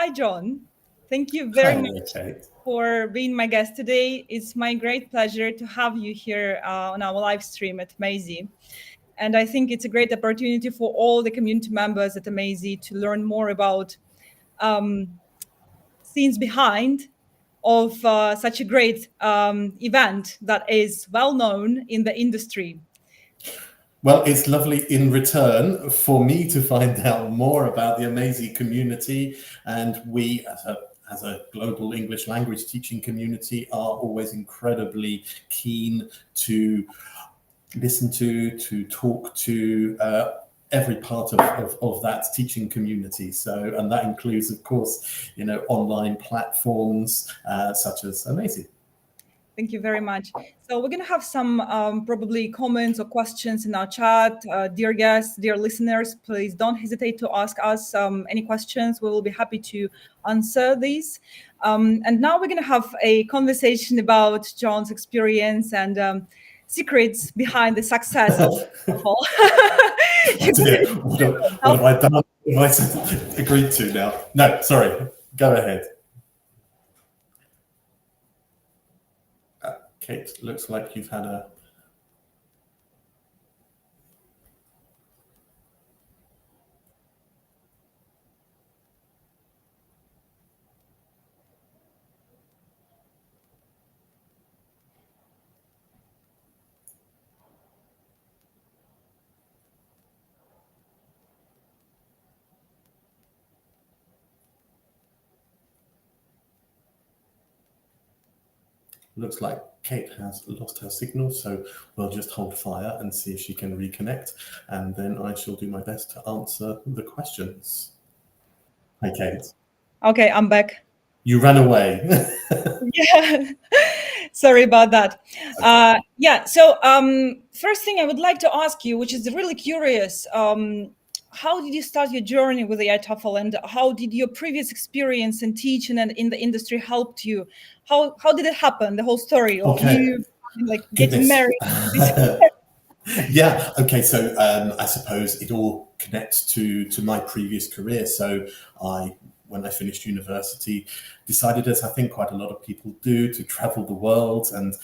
Hi, John. Thank you very Hi, much Kate. for being my guest today. It's my great pleasure to have you here on our live stream at Maisie. And I think it's a great opportunity for all the community members at Maisie to learn more about scenes behind of such a great event that is well known in the industry. Well, it's lovely in return for me to find out more about the amazing community, and we as a global English language teaching community are always incredibly keen to listen to talk to every part of that teaching community. So, and that includes, of course, online platforms such as Amazing. Thank you very much. So we're going to have some probably comments or questions in our chat. Dear guests, dear listeners, please don't hesitate to ask us any questions. We will be happy to answer these. And now we're going to have a conversation about John's experience and secrets behind the success of IATEFL. What have I done? What have I agreed to now? No, sorry. Go ahead. Kate, looks like you've had a... Looks like Kate has lost her signal, so we'll just hold fire and see if she can reconnect, and then I shall do my best to answer the questions. Hi, Kate. Okay, I'm back. You ran away. Yeah, sorry about that. Okay. So first thing I would like to ask you, which is really curious, how did you start your journey with the IATEFL, and how did your previous experience in teaching and in the industry helped you? How did it happen? The whole story of you getting married. Yeah. Okay. So I suppose it all connects to my previous career. So when I finished university, decided, as I think quite a lot of people do, to travel the world, and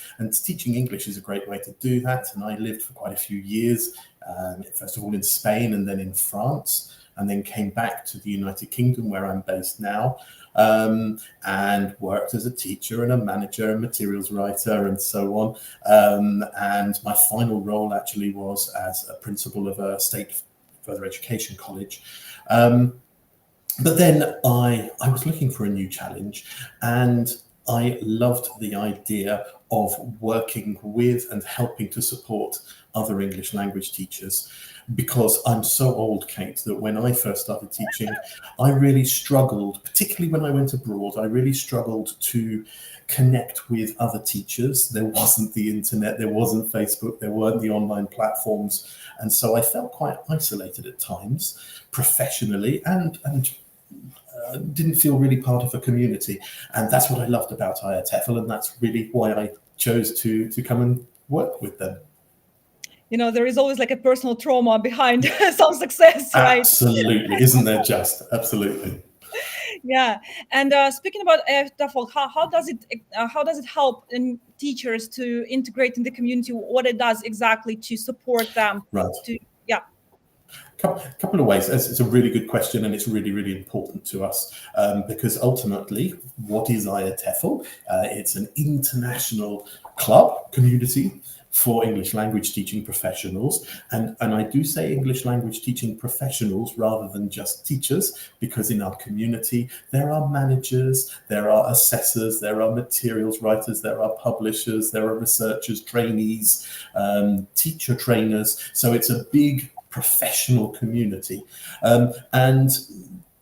teaching English is a great way to do that. And I lived for quite a few years, first of all in Spain and then in France, and then came back to the United Kingdom, where I'm based now, and worked as a teacher and a manager and materials writer and so on. And my final role actually was as a principal of a state further education college. But then I was looking for a new challenge, and I loved the idea of working with and helping to support other English language teachers, because I'm so old, Kate, that when I first started teaching, I really struggled, particularly when I went abroad, I really struggled to connect with other teachers. There wasn't the internet, there wasn't Facebook, there weren't the online platforms. And so I felt quite isolated at times, professionally, and didn't feel really part of a community. And that's what I loved about IATEFL, and that's really why I chose to come and work with them. There is always like a personal trauma behind some success, right? Absolutely. Isn't there just? Absolutely. Yeah. And speaking about IATEFL, how does it help in teachers to integrate in the community? What it does exactly to support them? Right. Couple of ways. It's a really good question, and it's really, really important to us, because ultimately, what is IATEFL? It's an international club community for English language teaching professionals. And I do say English language teaching professionals rather than just teachers, because in our community, there are managers, there are assessors, there are materials writers, there are publishers, there are researchers, trainees, teacher trainers. So it's a big professional community. And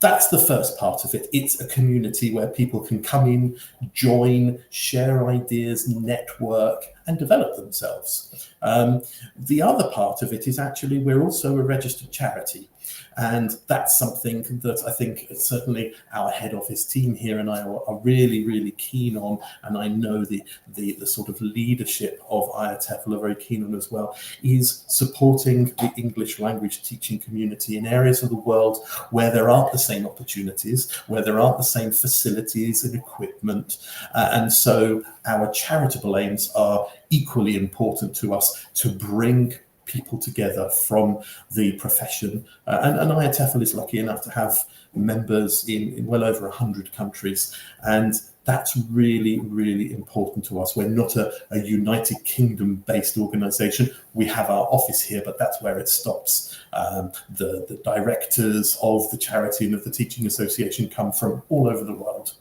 that's the first part of it. It's a community where people can come in, join, share ideas, network, and develop themselves. The other part of it is actually we're also a registered charity. And that's something that I think certainly our head office team here and I are really, really keen on. And I know the sort of leadership of IATEFL are very keen on as well, is supporting the English language teaching community in areas of the world where there aren't the same opportunities, where there aren't the same facilities and equipment. And so our charitable aims are equally important to us, to bring people together from the profession. And IATEFL is lucky enough to have members in well over 100 countries. And that's really, really important to us. We're not a United Kingdom-based organisation. We have our office here, but that's where it stops. The directors of the charity and of the Teaching Association come from all over the world.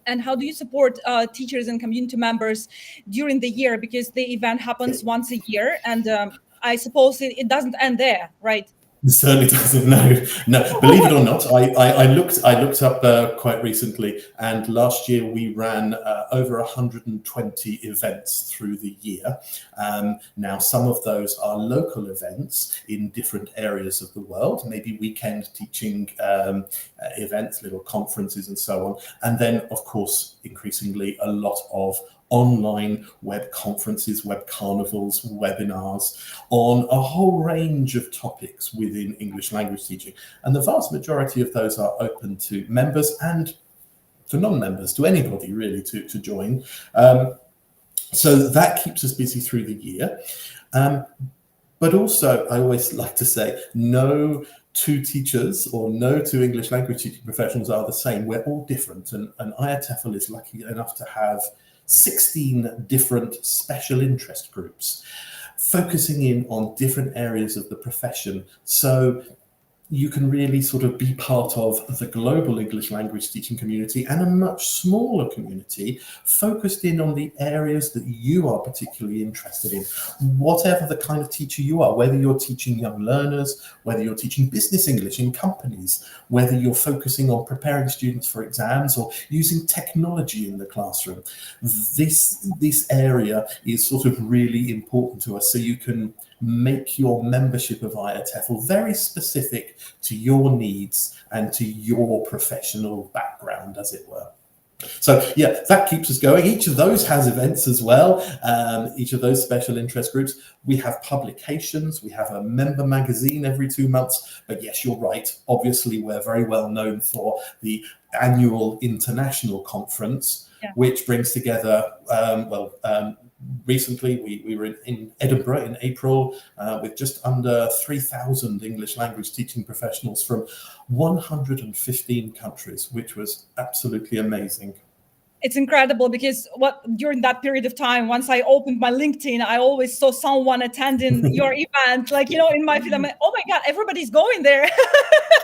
And how do you support teachers and community members during the year? Because the event happens once a year, and I suppose it doesn't end there, right? It certainly doesn't. No. Believe it or not, I looked up quite recently, and last year we ran over 120 events through the year. Now, some of those are local events in different areas of the world, maybe weekend teaching events, little conferences, and so on. And then, of course, increasingly a lot of online web conferences, web carnivals, webinars on a whole range of topics within English language teaching. And the vast majority of those are open to members and to non-members, to anybody really to join. So that keeps us busy through the year. But also, I always like to say, no two teachers or no two English language teaching professionals are the same. We're all different. And IATEFL is lucky enough to have 16 different special interest groups focusing in on different areas of the profession. So you can really sort of be part of the global English language teaching community and a much smaller community focused in on the areas that you are particularly interested in. Whatever the kind of teacher you are, whether you're teaching young learners, whether you're teaching business English in companies, whether you're focusing on preparing students for exams or using technology in the classroom, this area is sort of really important to us, so you can make your membership of IATEFL very specific to your needs and to your professional background, as it were. So yeah, that keeps us going. Each of those has events as well. Each of those special interest groups. We have publications. We have a member magazine every 2 months. But yes, you're right. Obviously, we're very well known for the annual international conference, which brings together, recently, we were in Edinburgh in April with just under 3,000 English language teaching professionals from 115 countries, which was absolutely amazing. It's incredible because during that period of time, once I opened my LinkedIn, I always saw someone attending your event, like, in my feed. I'm like, oh my God, everybody's going there.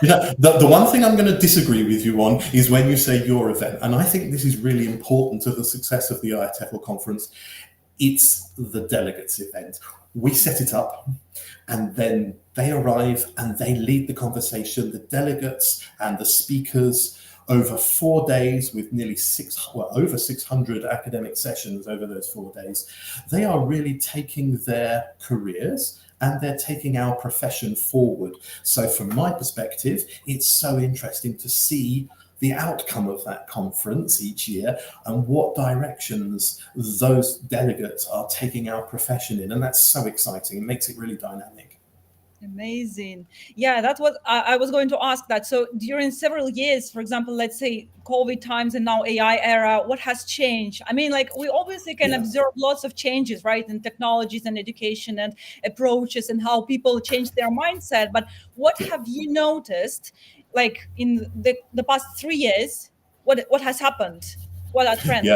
The one thing I'm going to disagree with you on is when you say your event. And I think this is really important to the success of the IATEFL conference. It's the delegates event. We set it up and then they arrive and they lead the conversation, the delegates and the speakers, over 4 days with nearly over 600 academic sessions over those 4 days. They are really taking their careers and they're taking our profession forward. So from my perspective, it's so interesting to see the outcome of that conference each year and what directions those delegates are taking our profession in. And that's so exciting. It makes it really dynamic. Amazing. Yeah, that's what I was going to ask that. So during several years, for example, let's say COVID times and now AI era, what has changed? I mean, like, we obviously can observe lots of changes, right, in technologies and education and approaches and how people change their mindset. But what have you noticed, like, in the past 3 years? What has happened? What are trends?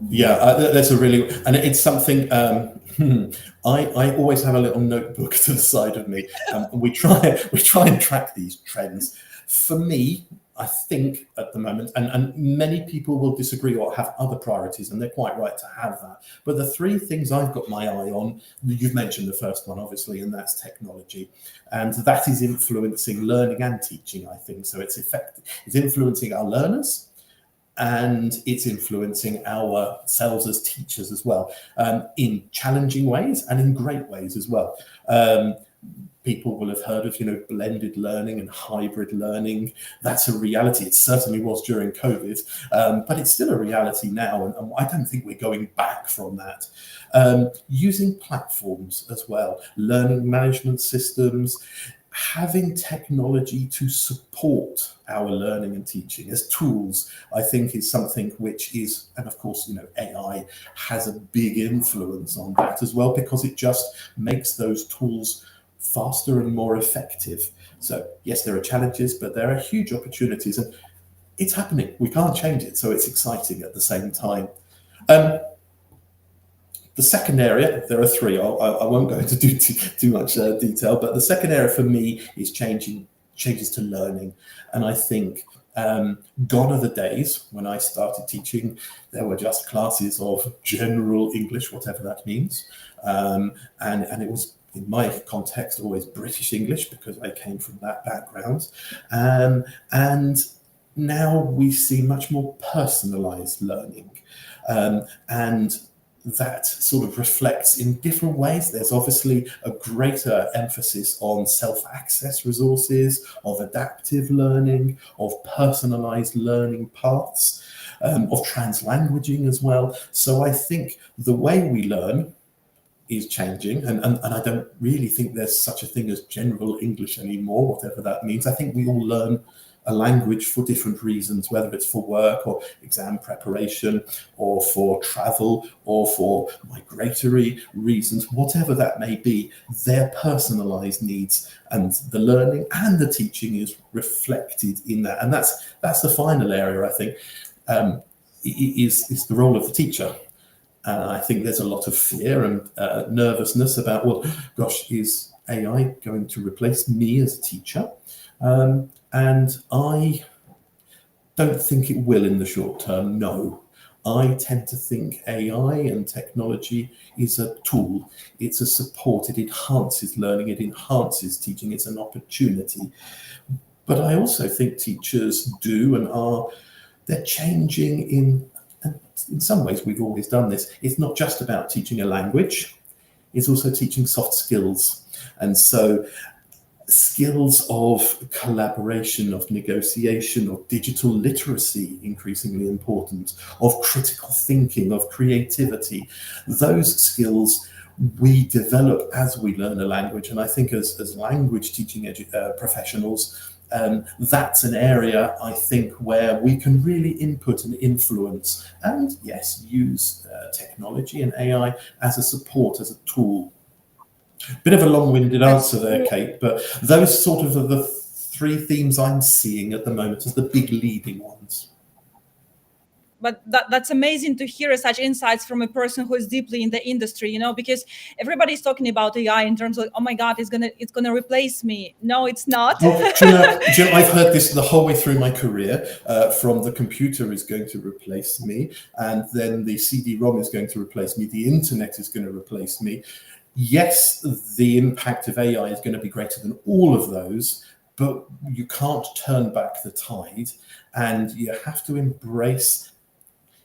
That's a really, and it's something I always have a little notebook to the side of me. We try and track these trends. For me, I think at the moment, and many people will disagree or have other priorities, and they're quite right to have that. But the 3 things I've got my eye on, you've mentioned the first one, obviously, and that's technology. And that is influencing learning and teaching, I think. So it's influencing our learners, and it's influencing ourselves as teachers as well, in challenging ways and in great ways as well. People will have heard of, blended learning and hybrid learning. That's a reality. It certainly was during COVID, but it's still a reality now. And I don't think we're going back from that. Using platforms as well, learning management systems, having technology to support our learning and teaching as tools, I think is something which is, and of course, AI has a big influence on that as well, because it just makes those tools faster and more effective. So yes, there are challenges, but there are huge opportunities, and it's happening. We can't change it, so it's exciting at the same time. The second area, there are three. I won't go into too much detail, but the second area for me is changes to learning, and I think gone are the days when I started teaching. There were just classes of general English, whatever that means, and it was, in my context, always British English, because I came from that background. And now we see much more personalized learning. And that sort of reflects in different ways. There's obviously a greater emphasis on self-access resources, of adaptive learning, of personalized learning paths, of translanguaging as well. So I think the way we learn is changing, and I don't really think there's such a thing as general English anymore, whatever that means. I think we all learn a language for different reasons, whether it's for work or exam preparation or for travel or for migratory reasons, whatever that may be. Their personalized needs, and the learning and the teaching is reflected in that. And that's the final area, I think, is the role of the teacher. I think there's a lot of fear and nervousness about, well, gosh, is AI going to replace me as a teacher? And I don't think it will in the short term, no. I tend to think AI and technology is a tool. It's a support. It enhances learning. It enhances teaching. It's an opportunity. But I also think teachers do and are, they're changing in some ways. We've always done this. It's not just about teaching a language. It's also teaching soft skills. And so skills of collaboration, of negotiation, of digital literacy, increasingly important, of critical thinking, of creativity. Those skills we develop as we learn a language. And I think as language teaching professionals, that's an area, I think, where we can really input and influence, and yes, use technology and AI as a support, as a tool. Bit of a long-winded answer there, Kate, but those sort of are the three themes I'm seeing at the moment as the big leading ones. But that's amazing to hear such insights from a person who is deeply in the industry, because everybody's talking about AI in terms of, oh my God, it's gonna replace me. No, it's not. Oh, do you know, I've heard this the whole way through my career, from the computer is going to replace me, and then the CD-ROM is going to replace me, the internet is going to replace me. Yes, the impact of AI is going to be greater than all of those, but you can't turn back the tide, and you have to embrace.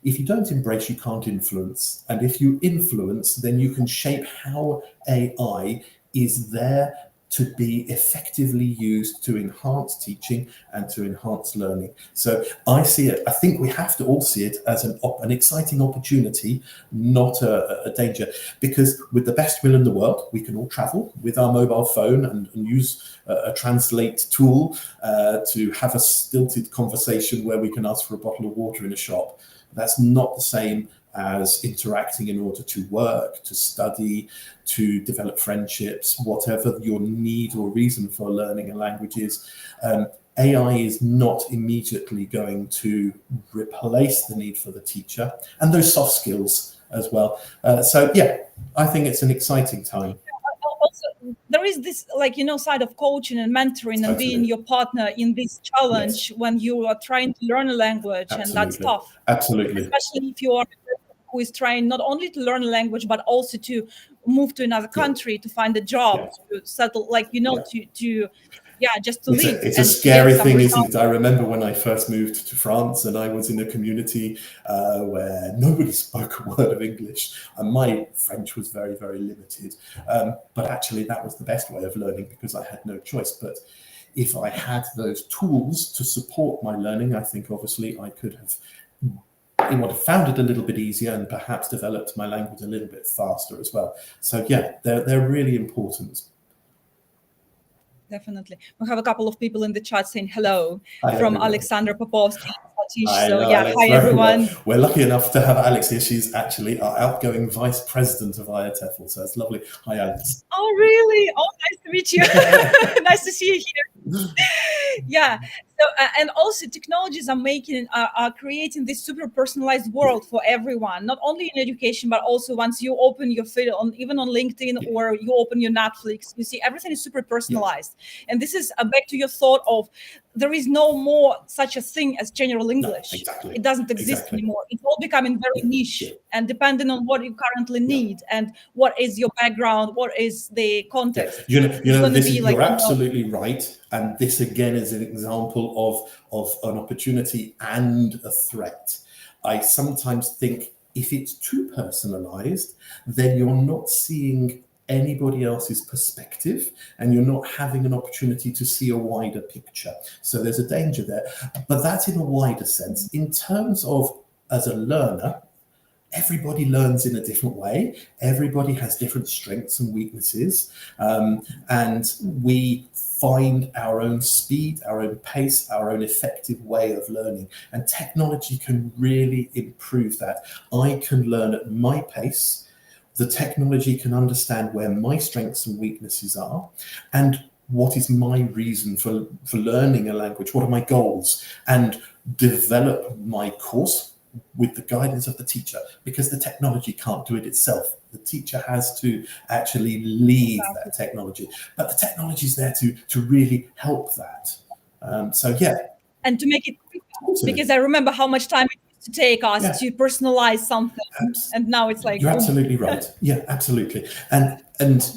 If you don't embrace, you can't influence. And if you influence, then you can shape how AI is there to be effectively used to enhance teaching and to enhance learning. So I see it, I think we have to all see it as an exciting opportunity, not a danger, because with the best will in the world, we can all travel with our mobile phone and use a translate tool to have a stilted conversation where we can ask for a bottle of water in a shop. That's not the same as interacting in order to work, to study, to develop friendships, whatever your need or reason for learning a language is. AI is not immediately going to replace the need for the teacher and those soft skills as well. So yeah, I think it's an exciting time. Also, there is this, side of coaching and mentoring and being your partner in this challenge when you are trying to learn a language. And that's tough. Absolutely. Especially if you are a person who is trying not only to learn a language, but also to move to another country, to find a job, to settle, to just to live. It's a scary thing, isn't it? I remember when I first moved to France and I was in a community where nobody spoke a word of English, and my French was very, very limited. But actually that was the best way of learning because I had no choice. But if I had those tools to support my learning, I think obviously I could have found it a little bit easier and perhaps developed my language a little bit faster as well. So yeah, they're really important. Definitely. We have a couple of people in the chat saying hello from Alexandra Popovsky. So yeah, Alex, hi everyone. Well. We're lucky enough to have Alex here. She's actually our outgoing vice president of IATEFL, so it's lovely. Hi, Alex. Oh, really? Oh, nice to meet you. Nice to see you here. Yeah. So, and also technologies are creating this super personalized world for everyone, not only in education, but also once you open your feed even on LinkedIn or you open your Netflix, you see everything is super personalized. And this is back to your thought of there is no more such a thing as general English. No, exactly. It doesn't exist anymore. It's all becoming very niche and depending on what you currently need and what is your background, what is the context. You're absolutely right. And this again is an example of an opportunity and a threat. I sometimes think if it's too personalized, then you're not seeing anybody else's perspective and you're not having an opportunity to see a wider picture. So there's a danger there, but that's in a wider sense. In terms of as a learner, everybody learns in a different way. Everybody has different strengths and weaknesses. And we find our own speed, our own pace, our own effective way of learning. And technology can really improve that. I can learn at my pace. The technology can understand where my strengths and weaknesses are and what is my reason for learning a language, what are my goals, and develop my course with the guidance of the teacher, because the technology can't do it itself. The teacher has to actually lead that technology, but the technology is there to really help that. So yeah. And to make it quicker, because I remember how much time it used to take us to personalize something, and now it's like you're absolutely right. Yeah, absolutely. And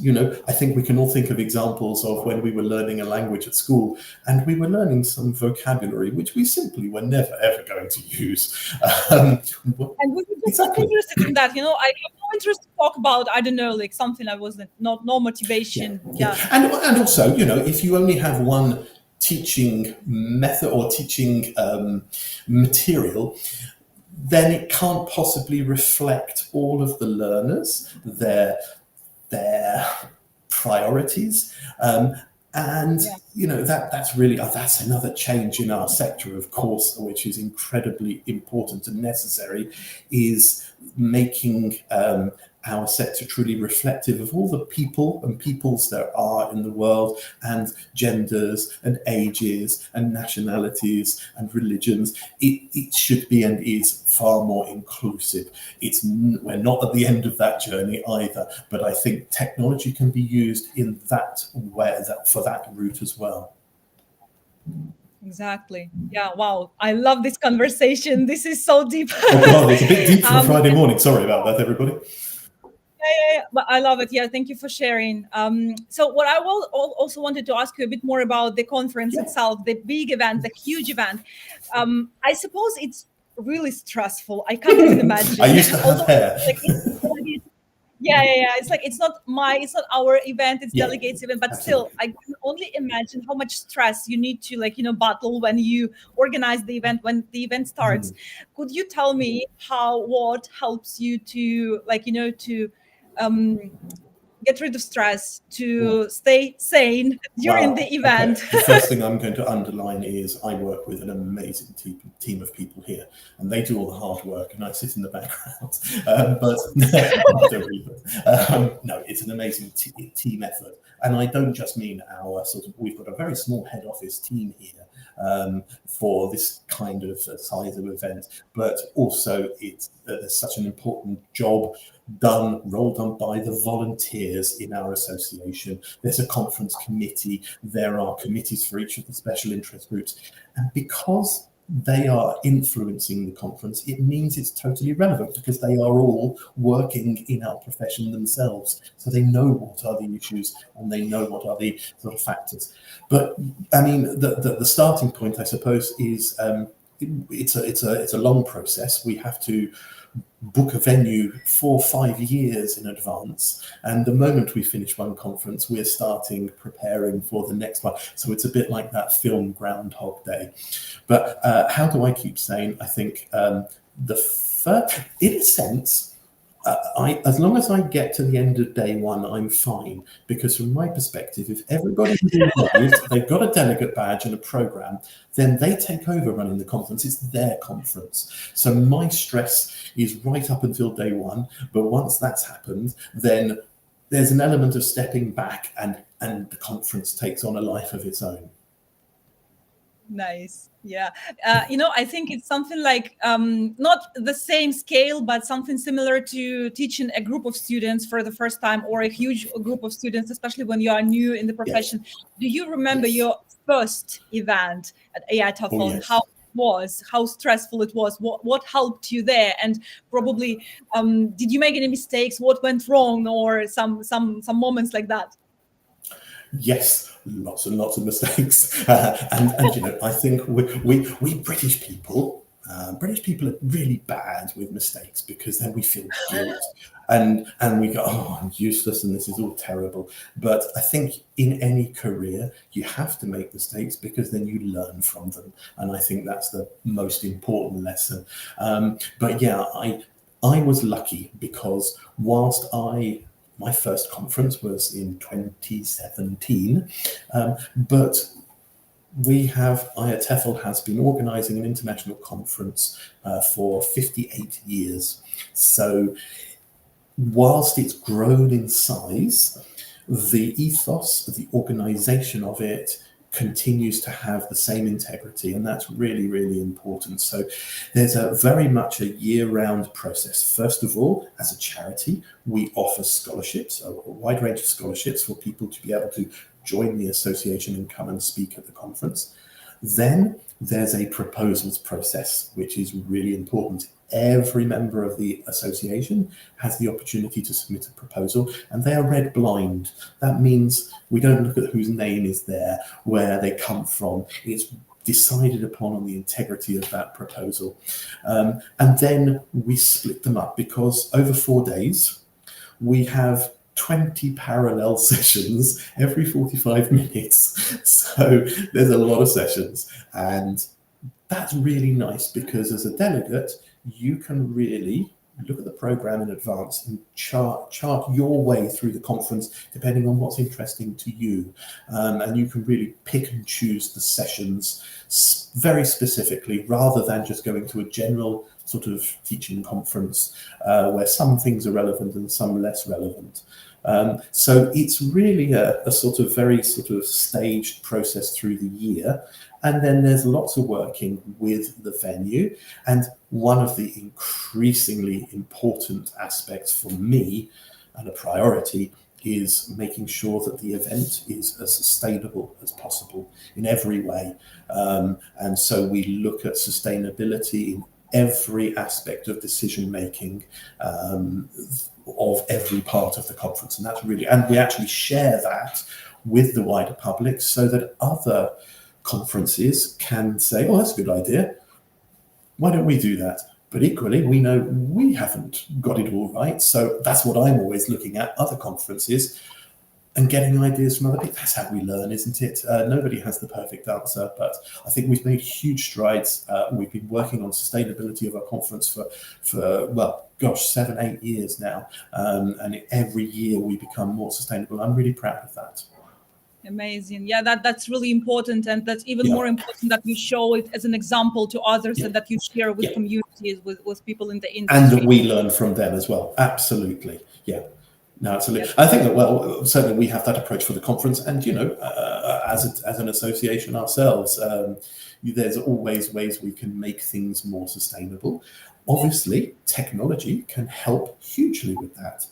you know, I think we can all think of examples of when we were learning a language at school and we were learning some vocabulary which we simply were never ever going to use. And we were just not interested in that, you know. I have no interest to talk about, I don't know, like something I wasn't, no motivation. And also, you know, if you only have one teaching method or teaching material, then it can't possibly reflect all of the learners, their priorities, and you know, that's really that's another change in our sector, of course, which is incredibly important and necessary, is making our sector truly reflective of all the people and peoples there are in the world, and genders and ages and nationalities and religions. It should be and is far more inclusive. We're not at the end of that journey either, but I think technology can be used in that way, for that route as well. Exactly. Yeah. Wow. I love this conversation. This is so deep. Oh God, it's a bit deep for a Friday morning. Sorry about that, everybody. Yeah, but I love it. Yeah, thank you for sharing. So what I will also wanted to ask you a bit more about the conference itself, the big event, the huge event. I suppose it's really stressful. I can't even imagine. I used to have hair. It's like it's not our event, it's delegates event, but still I can only imagine how much stress you need to, like, you know, battle when you organize the event, when the event starts. Could you tell me what helps you to, like, you know, to get rid of stress, to stay sane during the event? Okay. The first thing I'm going to underline is I work with an amazing team of people here, and they do all the hard work, and I sit in the background. No, it's an amazing team effort, and I don't just mean our we've got a very small head office team here for this kind of size of event, but also there's such an important job role done by the volunteers in our association. There's a conference committee, there are committees for each of the special interest groups, and because they are influencing the conference, it means it's totally relevant because they are all working in our profession themselves. So they know what are the issues and they know what are the sort of factors. But I mean, the starting point, I suppose, is it's a long process. We have to book a venue 4 or 5 years in advance, and the moment we finish one conference, we're starting preparing for the next one. So it's a bit like that film Groundhog Day. But how do I keep sane? I think the first, in a sense, as long as I get to the end of day one, I'm fine, because from my perspective, if everybody is involved, they've got a delegate badge and a program, then they take over running the conference. It's their conference. So my stress is right up until day one. But once that's happened, then there's an element of stepping back and the conference takes on a life of its own. Nice. Yeah. I think it's something like not the same scale, but something similar to teaching a group of students for the first time, or a huge group of students, especially when you are new in the profession. Yes. Do you remember your first event at IATEFL? Oh, yes. How it was, how stressful it was, what helped you there? And probably, did you make any mistakes? What went wrong, or some moments like that? Yes, lots and lots of mistakes, and I think we British people are really bad with mistakes, because then we feel guilt and we go, oh, I'm useless and this is all terrible. But I think in any career you have to make mistakes, because then you learn from them, and I think that's the most important lesson. But yeah, I was lucky, because whilst my first conference was in 2017, but IATEFL has been organising an international conference for 58 years. So whilst it's grown in size, the ethos, the organisation of it continues to have the same integrity, and that's really, really important. So there's very much a year-round process. First of all, as a charity, we offer scholarships, a wide range of scholarships for people to be able to join the association and come and speak at the conference. Then there's a proposals process, which is really important. Every member of the association has the opportunity to submit a proposal, and they are read blind. That means we don't look at whose name is there, where they come from. It's decided upon on the integrity of that proposal. And then we split them up, because over 4 days, we have 20 parallel sessions every 45 minutes. So there's a lot of sessions, and that's really nice, because as a delegate, you can really look at the program in advance and chart your way through the conference, depending on what's interesting to you. And you can really pick and choose the sessions very specifically, rather than just going to a general sort of teaching conference where some things are relevant and some less relevant. So it's really a sort of very sort of staged process through the year. And then there's lots of working with the venue. And one of the increasingly important aspects for me, and a priority, is making sure that the event is as sustainable as possible in every way. And so we look at sustainability in every aspect of decision making of every part of the conference. And that's really, and we actually share that with the wider public, so that other conferences can say, oh, that's a good idea, why don't we do that? But equally, we know we haven't got it all right. So that's what I'm always looking at, other conferences, and getting ideas from other people. That's how we learn, isn't it? Nobody has the perfect answer, but I think we've made huge strides. We've been working on sustainability of our conference for 7, 8 years now. And every year we become more sustainable. I'm really proud of that. Amazing. Yeah, that's really important. And that's even more important that you show it as an example to others, and that you share with communities, with people in the industry. And that we learn from them as well. Absolutely. Yeah. No, absolutely. I think that, certainly we have that approach for the conference, and, as an association ourselves, there's always ways we can make things more sustainable. Obviously, technology can help hugely with that.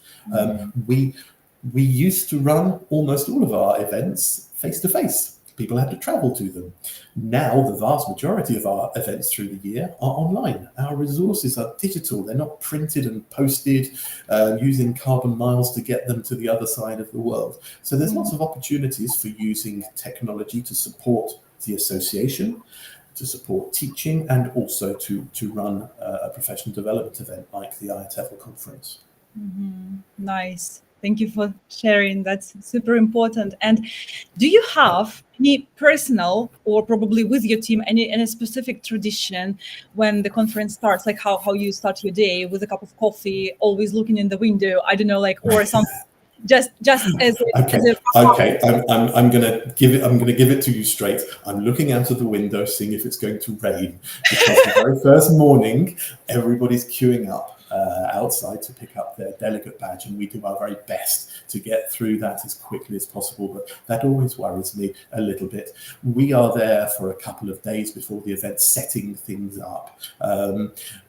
We used to run almost all of our events face-to-face. people had to travel to them. Now, the vast majority of our events through the year are online. Our resources are digital. They're not printed and posted using carbon miles to get them to the other side of the world. So there's lots of opportunities for using technology to support the association, to support teaching, and also to run a professional development event like the IATEFL conference. Nice. Thank you for sharing. That's super important. And do you have any personal, or probably with your team, any specific tradition when the conference starts, like how you start your day with a cup of coffee, always looking in the window, I don't know, like, or something, just as okay. I'm gonna give it to you straight. I'm looking out of the window, seeing if it's going to rain, because the very first morning, everybody's queuing up outside to pick up their delegate badge, and we do our very best to get through that as quickly as possible, but that always worries me a little bit. We are there for a couple of days before the event, setting things up.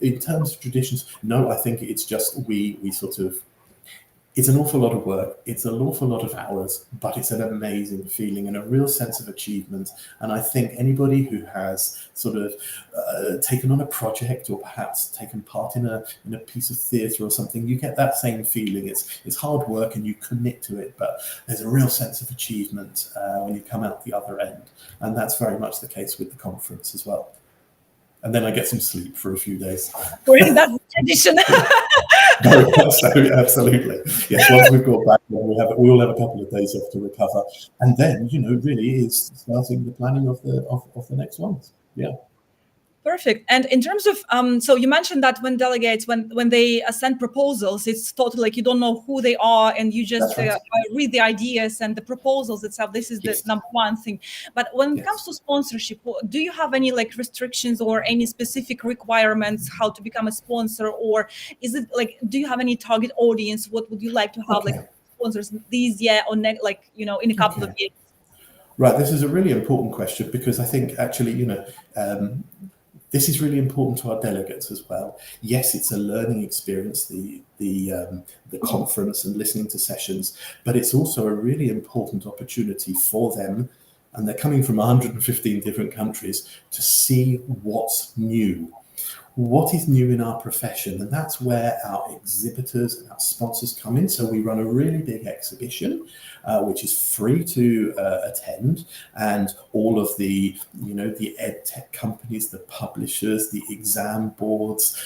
In terms of traditions, no, I think it's just we sort of, it's an awful lot of work, it's an awful lot of hours, but it's an amazing feeling and a real sense of achievement. And I think anybody who has sort of taken on a project, or perhaps taken part in a piece of theatre or something, you get that same feeling. It's hard work and you commit to it, but there's a real sense of achievement when you come out the other end. And that's very much the case with the conference as well. And then I get some sleep for a few days. That's the tradition. No, absolutely. Yes, once we've got back, we all have a couple of days off to recover, and then really is starting the planning of the next ones. Yeah. Perfect. And in terms of, so you mentioned that when delegates, when they send proposals, it's totally like you don't know who they are, and you just read the ideas and the proposals itself. This is the number one thing. But when it comes to sponsorship, do you have any like restrictions or any specific requirements how to become a sponsor, or is it like, do you have any target audience? What would you like to have like sponsors this year or next, like in a couple of years? Right. This is a really important question, because I think actually this is really important to our delegates as well. Yes, it's a learning experience, the conference and listening to sessions, but it's also a really important opportunity for them, and they're coming from 115 different countries, to see what's new. What is new in our profession? And that's where our exhibitors and our sponsors come in. So we run a really big exhibition, which is free to attend, and all of the EdTech companies, the publishers, the exam boards,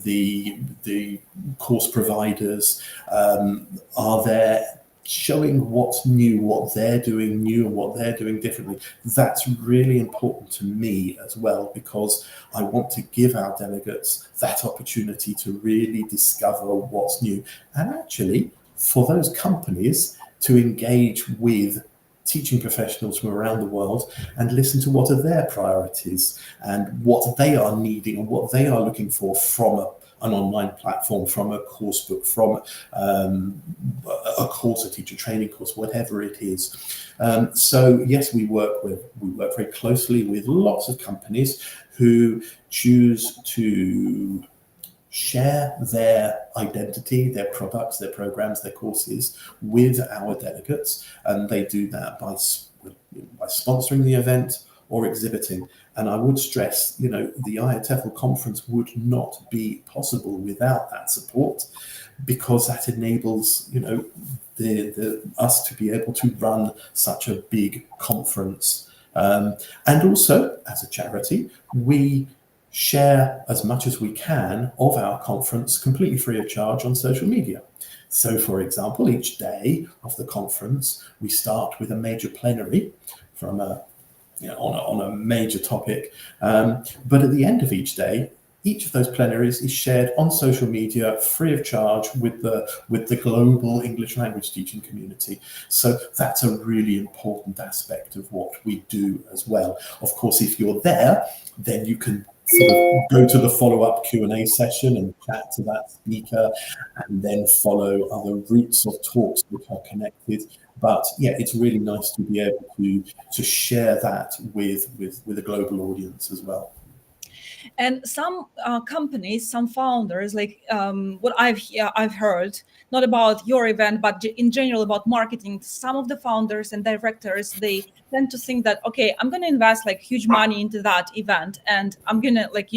the course providers are there, showing what's new, what they're doing new, and what they're doing differently. That's really important to me as well, because I want to give our delegates that opportunity to really discover what's new, and actually for those companies to engage with teaching professionals from around the world and listen to what are their priorities and what they are needing and what they are looking for from an online platform, from a course book, from a course, a teacher training course, whatever it is. So yes, we work very closely with lots of companies who choose to share their identity, their products, their programs, their courses with our delegates, and they do that by sponsoring the event or exhibiting. And I would stress, the IATEFL conference would not be possible without that support, because that enables, us to be able to run such a big conference. And also, as a charity, we share as much as we can of our conference completely free of charge on social media. So, for example, each day of the conference, we start with a major plenary from on a major topic. But at the end of each day, each of those plenaries is shared on social media free of charge with the global English language teaching community. So that's a really important aspect of what we do as well. Of course, if you're there, then you can sort of go to the follow-up Q&A session and chat to that speaker, and then follow other routes of talks which are connected. But yeah, it's really nice to be able to share that with a global audience as well. And some companies, some founders, like what I've heard, not about your event, but in general about marketing, some of the founders and directors, they tend to think that, okay, I'm going to invest like huge money into that event and I'm going to like,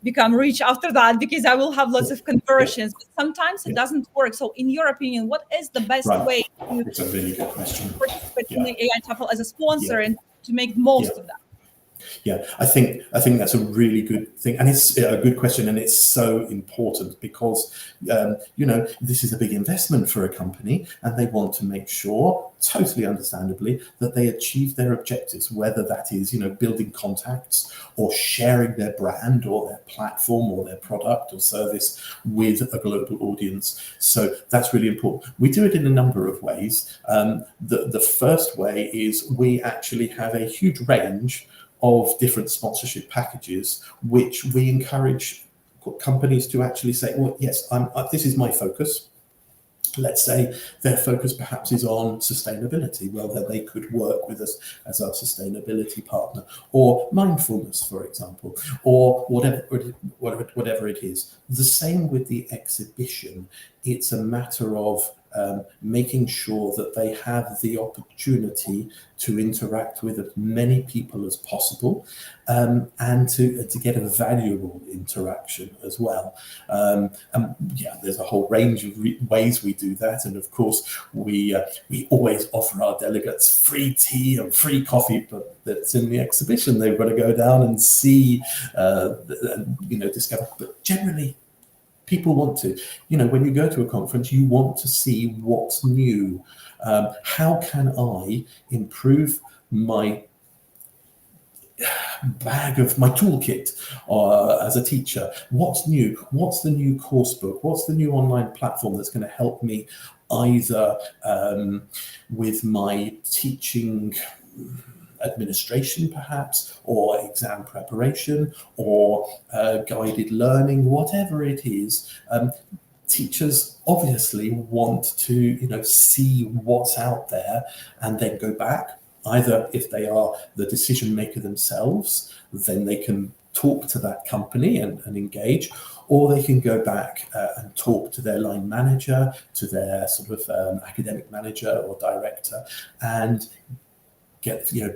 become rich after that because I will have lots of conversions. But sometimes it doesn't work. So in your opinion, what is the best Right. way to It's a really good question. participate in Yeah. the IATEFL as a sponsor Yeah. and to make the most Yeah. of that? Yeah, I think that's a really good thing, and it's a good question, and it's so important because this is a big investment for a company, and they want to make sure, totally understandably, that they achieve their objectives, whether that is building contacts or sharing their brand or their platform or their product or service with a global audience. So that's really important. We do it in a number of ways. The first way is we actually have a huge range of different sponsorship packages, which we encourage companies to actually say, well, yes, this is my focus. Let's say their focus perhaps is on sustainability. Well, then they could work with us as our sustainability partner, or mindfulness, for example, or whatever it is. The same with the exhibition. It's a matter of making sure that they have the opportunity to interact with as many people as possible, and to get a valuable interaction as well. There's a whole range of ways we do that, and of course we always offer our delegates free tea and free coffee, but that's in the exhibition. They've got to go down and see, discover. But generally, people want to, when you go to a conference, you want to see what's new. How can I improve my bag of my toolkit as a teacher? What's new? What's the new course book? What's the new online platform that's going to help me either with my teaching administration perhaps, or exam preparation, or guided learning, whatever it is. Teachers obviously want to see what's out there and then go back. Either if they are the decision maker themselves, then they can talk to that company and engage, or they can go back and talk to their line manager, to their sort of academic manager or director, and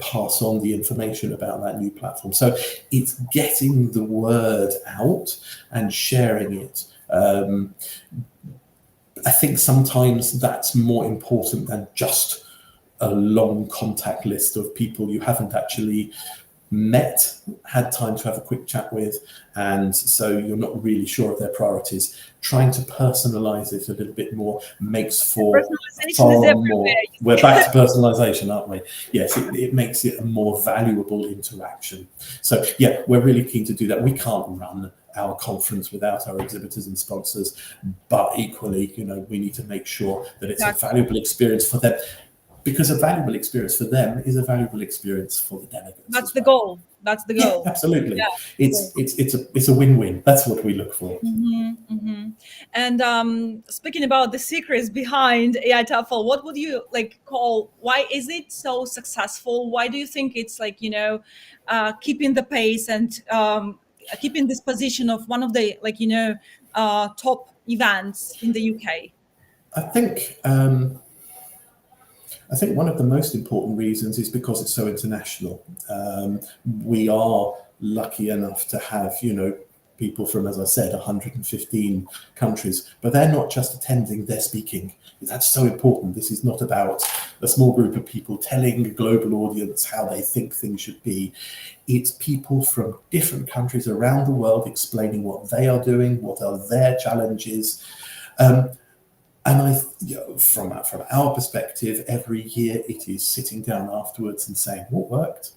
pass on the information about that new platform. So it's getting the word out and sharing it. I think sometimes that's more important than just a long contact list of people you haven't actually met, had time to have a quick chat with, and so you're not really sure of their priorities. Trying to personalize it a little bit more makes for far more. We're back to personalization, aren't we? Yes, it makes it a more valuable interaction. So yeah, we're really keen to do that. We can't run our conference without our exhibitors and sponsors, but equally, we need to make sure that it's a valuable experience for them. Because a valuable experience for them is a valuable experience for the delegates. That's the goal. That's the goal. Yeah, absolutely. Yeah. It's a win-win. That's what we look for. Mm-hmm, mm-hmm. And speaking about the secrets behind IATEFL, what would you call? Why is it so successful? Why do you think it's keeping the pace and keeping this position of one of the top events in the UK? I think one of the most important reasons is because it's so international. We are lucky enough to have, people from, as I said, 115 countries, but they're not just attending, they're speaking. That's so important. This is not about a small group of people telling a global audience how they think things should be. It's people from different countries around the world explaining what they are doing, what are their challenges. And from our perspective, every year it is sitting down afterwards and saying, what worked?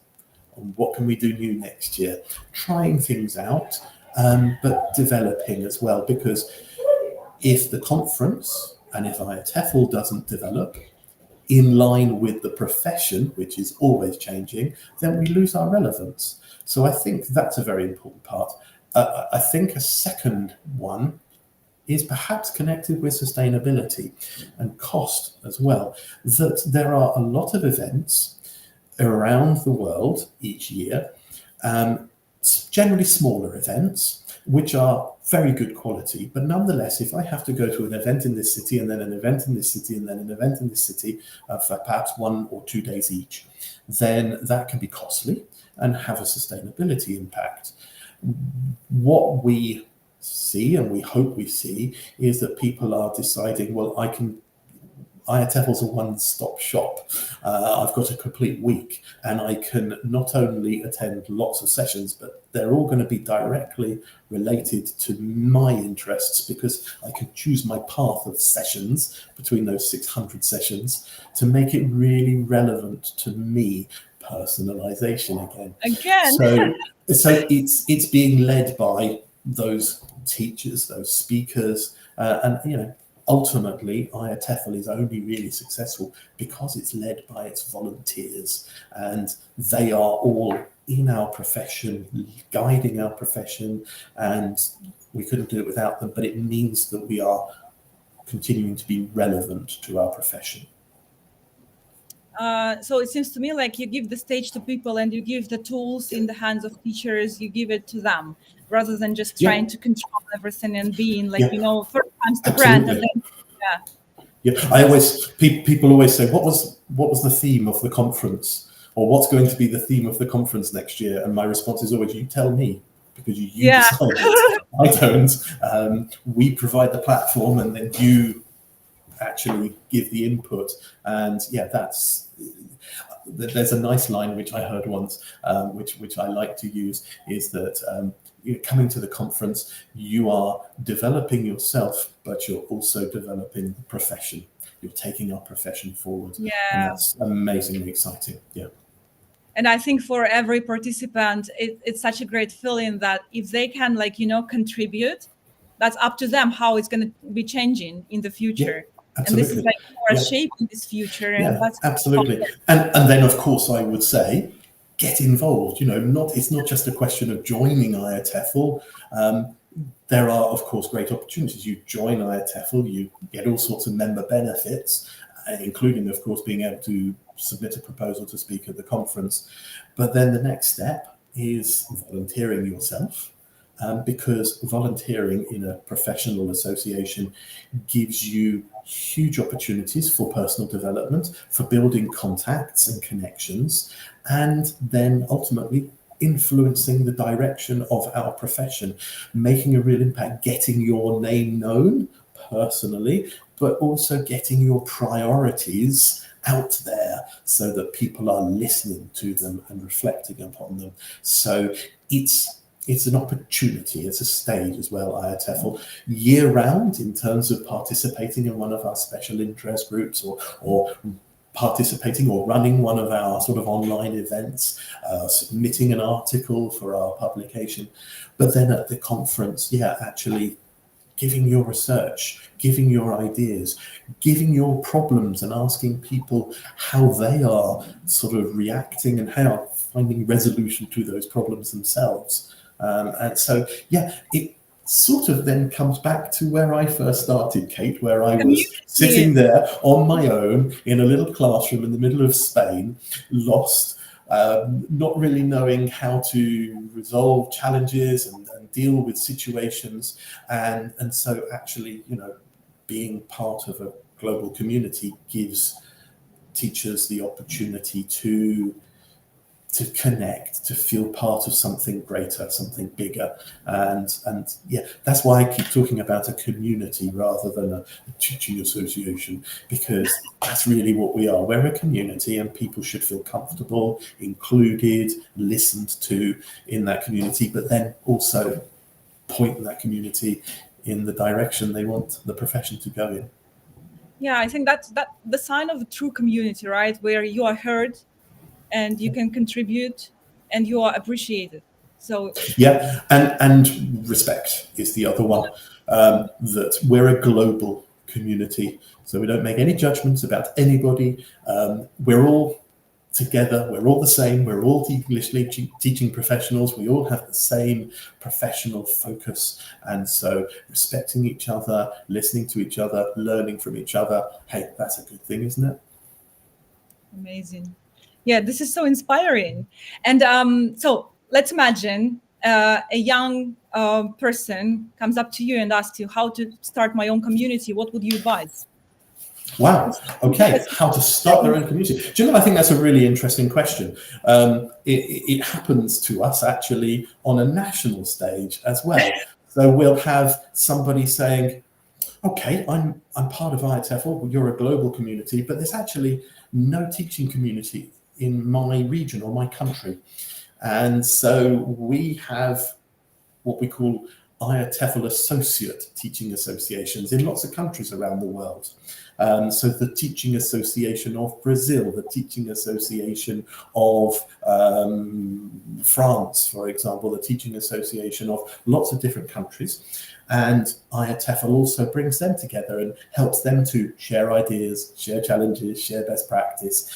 And what can we do new next year? Trying things out, but developing as well. Because if the conference and if IATEFL doesn't develop in line with the profession, which is always changing, then we lose our relevance. So I think that's a very important part. I think a second one is perhaps connected with sustainability and cost as well, that there are a lot of events around the world each year, generally smaller events, which are very good quality. But nonetheless, if I have to go to an event in this city and then an event in this city and then an event in this city for perhaps 1 or 2 days each, then that can be costly and have a sustainability impact. What we see, and we hope we see, is that people are deciding, well, IATEFL's a one-stop shop. I've got a complete week and I can not only attend lots of sessions, but they're all going to be directly related to my interests, because I can choose my path of sessions between those 600 sessions to make it really relevant to me. Personalization again. So it's being led by those teachers, those speakers, and ultimately, IATEFL is only really successful because it's led by its volunteers, and they are all in our profession, guiding our profession, and we couldn't do it without them, but it means that we are continuing to be relevant to our profession. So it seems to me like you give the stage to people and you give the tools in the hands of teachers, you give it to them, rather than just trying to control everything and being like, first time's the brand, and then people always say, what was the theme of the conference, or what's going to be the theme of the conference next year? And my response is always, you tell me, because you decide it. I don't. We provide the platform, and then you actually give the input. And there's a nice line which I heard once, which I like to use, is that coming to the conference, you are developing yourself, but you're also developing the profession. You're taking our profession forward. And that's amazingly exciting. And I think for every participant, it's such a great feeling that if they can contribute, that's up to them how it's going to be changing in the future. And this is more shaping this future. And that's absolutely. And then, of course, I would say, get involved. It's not just a question of joining IATEFL. There are, of course, great opportunities. You join IATEFL, you get all sorts of member benefits, including, of course, being able to submit a proposal to speak at the conference. But then the next step is volunteering yourself. Because volunteering in a professional association gives you huge opportunities for personal development, for building contacts and connections, and then ultimately influencing the direction of our profession, making a real impact, getting your name known personally, but also getting your priorities out there so that people are listening to them and reflecting upon them. So it's an opportunity, it's a stage as well, IATEFL, year-round, in terms of participating in one of our special interest groups, or participating or running one of our sort of online events, submitting an article for our publication. But then at the conference, actually giving your research, giving your ideas, giving your problems, and asking people how they are sort of reacting and how finding resolution to those problems themselves. And so, it sort of then comes back to where I first started, Kate, where I was sitting there on my own in a little classroom in the middle of Spain, lost, not really knowing how to resolve challenges and deal with situations. And so actually, being part of a global community gives teachers the opportunity to connect, to feel part of something greater, something bigger. And that's why I keep talking about a community rather than a teaching association, because that's really what we are. We're a community, and people should feel comfortable, included, listened to in that community, but then also point that community in the direction they want the profession to go in. Yeah, I think that's the sign of a true community, right? Where you are heard, and you can contribute, and you are appreciated. So and respect is the other one. That we're a global community, so we don't make any judgments about anybody. We're all together, we're all the same, we're all English teaching professionals, we all have the same professional focus, and so respecting each other, listening to each other, learning from each other, hey, that's a good thing, isn't it? Amazing. Yeah, this is so inspiring. And so let's imagine a young person comes up to you and asks you how to start my own community, what would you advise? Wow. Okay. How to start their own community? Do you know, I think that's a really interesting question. It happens to us actually on a national stage as well. So we'll have somebody saying, okay, I'm part of IATEFL, you're a global community, but there's actually no teaching community in my region or my country. And so we have what we call IATEFL associate teaching associations in lots of countries around the world. So the Teaching Association of Brazil, the Teaching Association of France, for example, the Teaching Association of lots of different countries. And IATEFL also brings them together and helps them to share ideas, share challenges, share best practice.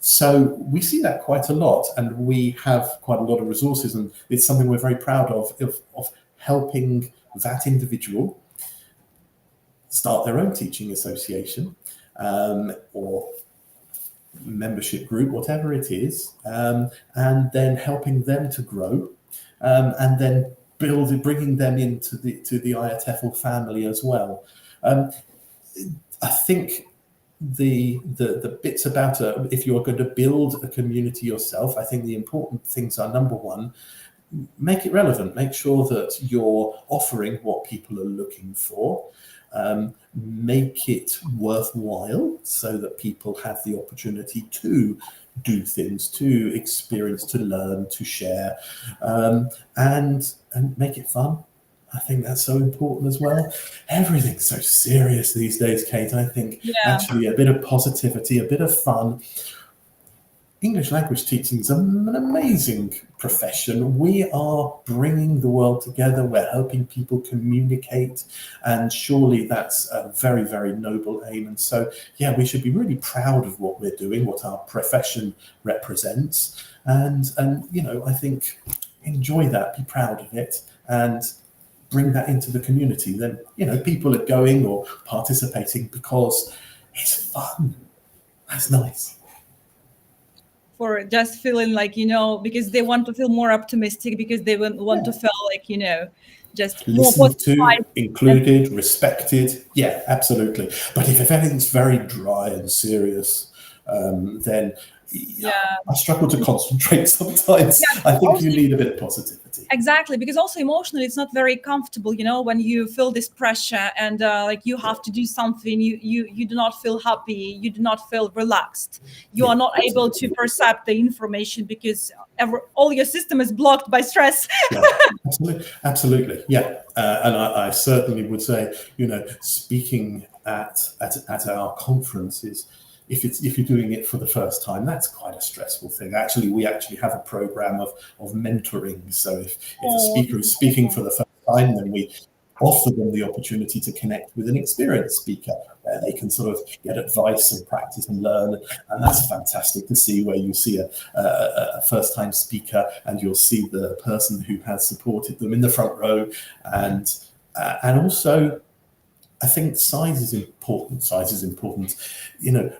So we see that quite a lot, and we have quite a lot of resources, and it's something we're very proud of helping that individual start their own teaching association or membership group, whatever it is, and then helping them to grow, and then bringing them into the IATEFL family as well. I think the bits about if you're going to build a community yourself, I think the important things are, number one, make it relevant. Make sure that you're offering what people are looking for. Make it worthwhile so that people have the opportunity to do things, to experience, to learn, to share, and make it fun. I think that's so important as well. Everything's so serious these days, Kate. I think actually a bit of positivity, a bit of fun. English language teaching is an amazing profession. We are bringing the world together. We're helping people communicate, and surely that's a very, very noble aim. And so, yeah, we should be really proud of what we're doing, what our profession represents, and you know, I think enjoy that, be proud of it, and bring that into the community. Then, you know, people are going or participating because it's fun. That's nice. For just feeling like, you know, because they want to feel more optimistic, because they want to feel like, you know, just listened to, included, respected. Yeah, absolutely. But if everything's very dry and serious, then I struggle to concentrate sometimes. I think you need a bit of positivity. Exactly, because also emotionally it's not very comfortable, you know, when you feel this pressure and like you have to do something, you do not feel happy, you do not feel relaxed, you are not able to perceive the information because all your system is blocked by stress. Absolutely, yeah. And I certainly would say, you know, speaking at our conferences, if you're doing it for the first time, that's quite a stressful thing. Actually, we actually have a program of mentoring. So if a speaker is speaking for the first time, then we offer them the opportunity to connect with an experienced speaker where they can sort of get advice and practice and learn. And that's fantastic to see, where you see a first-time speaker and you'll see the person who has supported them in the front row. And also, I think size is important. You know,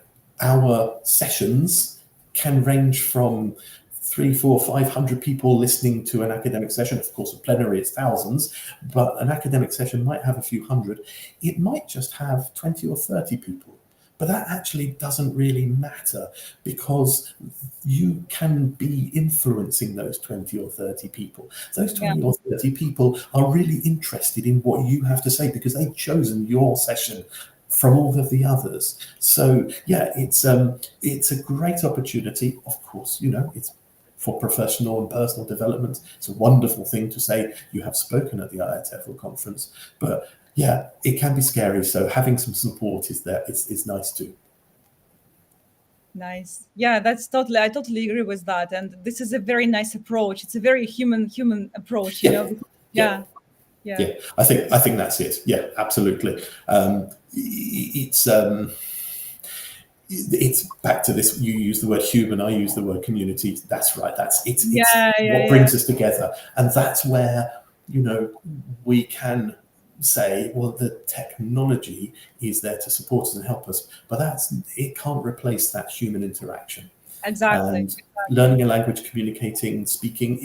our sessions can range from 300, 400, 500 people listening to an academic session. Of course, a plenary it's thousands, but an academic session might have a few hundred. It might just have 20 or 30 people. But that actually doesn't really matter, because you can be influencing those 20 or 30 people. Those 20 or 30 people are really interested in what you have to say because they've chosen your session from all of the others. So yeah, it's a great opportunity. Of course, you know, it's for professional and personal development. It's a wonderful thing to say you have spoken at the IATEFL conference, but yeah, it can be scary. So having some support is there. It's nice too. Nice. Yeah, I totally agree with that. And this is a very nice approach. It's a very human approach, you know? Yeah. I think that's it. Yeah, absolutely. It's back to this. You use the word human, I use the word community. That's right. It's what brings us together. And that's where, you know, we can say, well, the technology is there to support us and help us, but it can't replace that human interaction. Exactly. And learning a language, communicating, speaking,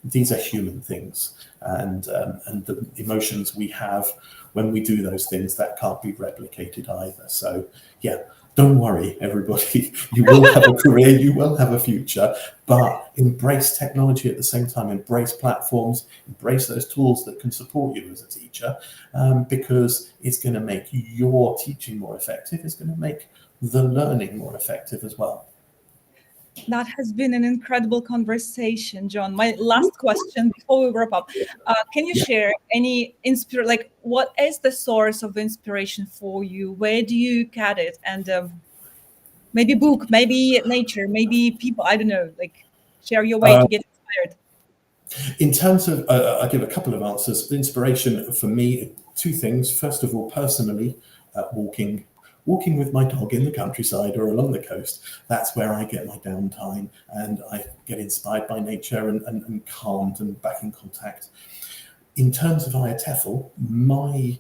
these are human things, and the emotions we have when we do those things, that can't be replicated either. So yeah, don't worry, everybody. You will have a career, you will have a future, but embrace technology at the same time. Embrace platforms, embrace those tools that can support you as a teacher, because it's going to make your teaching more effective. It's going to make the learning more effective as well. That has been an incredible conversation, John. My last question before we wrap up: can you share any what is the source of inspiration for you? Where do you get it? And maybe book, maybe nature, maybe people. I don't know. Like, share your way to get inspired. In terms of, I'll give a couple of answers. The inspiration for me, two things. First of all, personally, walking with my dog in the countryside or along the coast. That's where I get my downtime, and I get inspired by nature and calmed and back in contact. In terms of IATEFL, my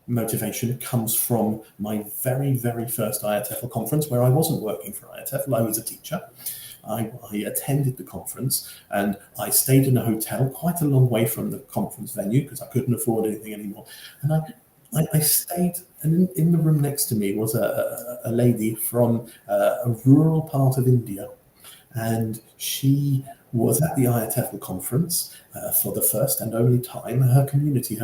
motivation comes from my very, very first IATEFL conference, where I wasn't working for IATEFL, I was a teacher. I attended the conference, and I stayed in a hotel quite a long way from the conference venue because I couldn't afford anything anymore. And I stayed, and in the room next to me was a lady from a rural part of India, and she was at the IATEFL conference for the first and only time. Her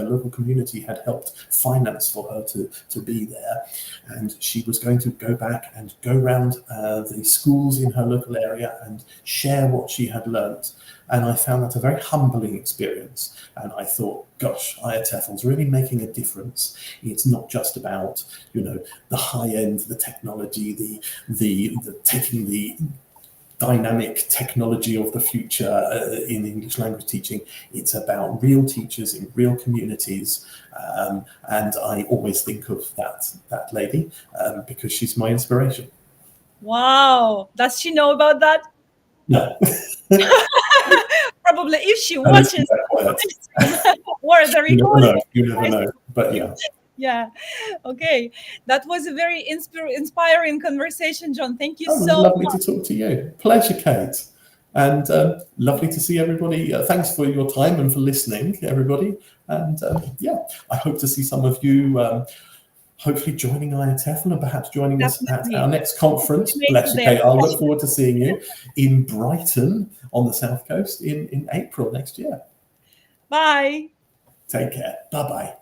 local community had helped finance for her to be there, and she was going to go back and go around the schools in her local area and share what she had learnt. And I found that a very humbling experience. And I thought, gosh, IATEFL's really making a difference. It's not just about, the high end, the technology, the taking the dynamic technology of the future in English language teaching. It's about real teachers in real communities, and I always think of that lady because she's my inspiration. Wow, does she know about that? No. Probably, if she watches or the recording. You never know, but yeah. Yeah. Okay. That was a very inspiring conversation, John. Thank you so much. Lovely to talk to you. Pleasure, Kate. And lovely to see everybody. Thanks for your time and for listening, everybody. And I hope to see some of you hopefully joining IATEFL and perhaps joining us at our next conference. Bless you, Kate. I'll look forward to seeing you in Brighton on the South Coast in April next year. Bye. Take care. Bye-bye.